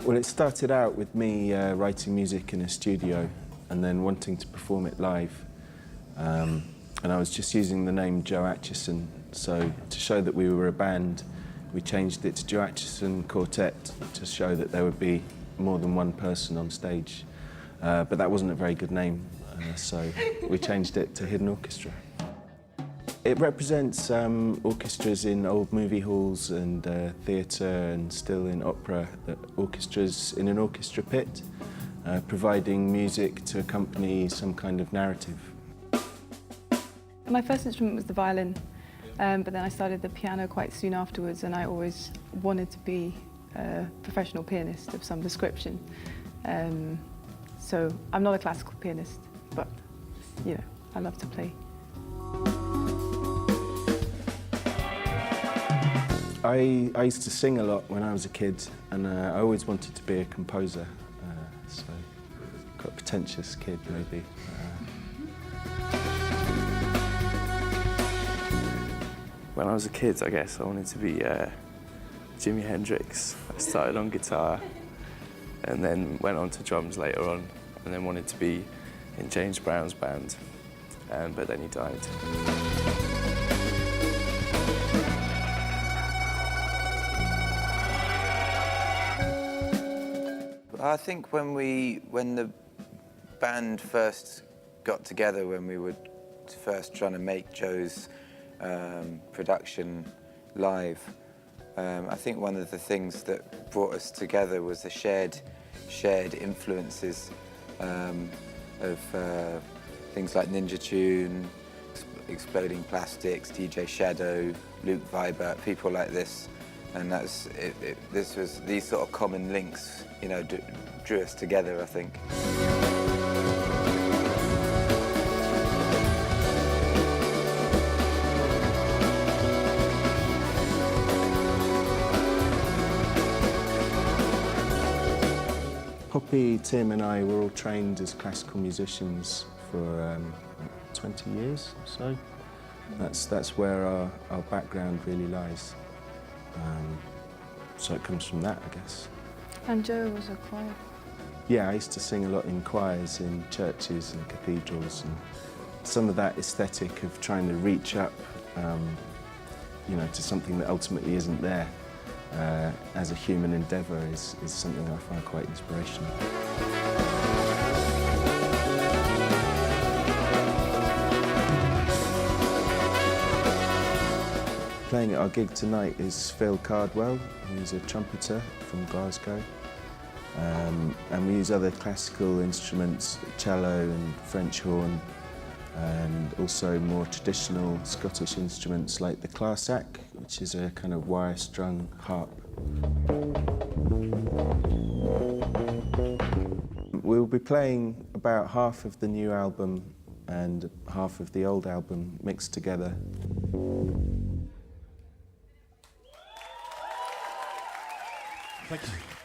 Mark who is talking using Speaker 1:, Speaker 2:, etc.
Speaker 1: Well, it started out with me writing music in a studio and then wanting to perform it live. And I was just using the name Joe Atchison, so to show that we were a band, we changed it to Joe Atchison Quartet to show that there would be more than one person on stage. But that wasn't a very good name, so we changed it to Hidden Orchestra. It represents orchestras in old movie halls and theatre and still in opera, orchestras in an orchestra pit, providing music to accompany some kind of narrative.
Speaker 2: My first instrument was the violin, but then I started the piano quite soon afterwards, and I always wanted to be a professional pianist of some description. So I'm not a classical pianist, but you know, I love to play.
Speaker 1: I used to sing a lot when I was a kid, and I always wanted to be a composer, so quite a pretentious kid maybe.
Speaker 3: When I was a kid, I guess, I wanted to be Jimi Hendrix. I started on guitar and then went on to drums later on, and then wanted to be in James Brown's band, but then he died.
Speaker 4: I think when the band first got together, when we were first trying to make Joe's production live, I think one of the things that brought us together was the shared influences of things like Ninja Tune, Exploding Plastics, DJ Shadow, Luke Vibert, people like this. And these sort of common links, you know, drew us together, I think.
Speaker 1: Poppy, Tim and I were all trained as classical musicians for 20 years or so. That's where our background really lies. So it comes from that, I guess.
Speaker 2: And Joe was a choir.
Speaker 1: Yeah, I used to sing a lot in choirs in churches and cathedrals, and some of that aesthetic of trying to reach up, you know, to something that ultimately isn't there as a human endeavour is something I find quite inspirational. Playing at our gig tonight is Phil Cardwell, who's a trumpeter from Glasgow. And we use other classical instruments, cello and French horn, and also more traditional Scottish instruments like the clarsach, which is a kind of wire-strung harp. We'll be playing about half of the new album and half of the old album mixed together.
Speaker 5: Thank you.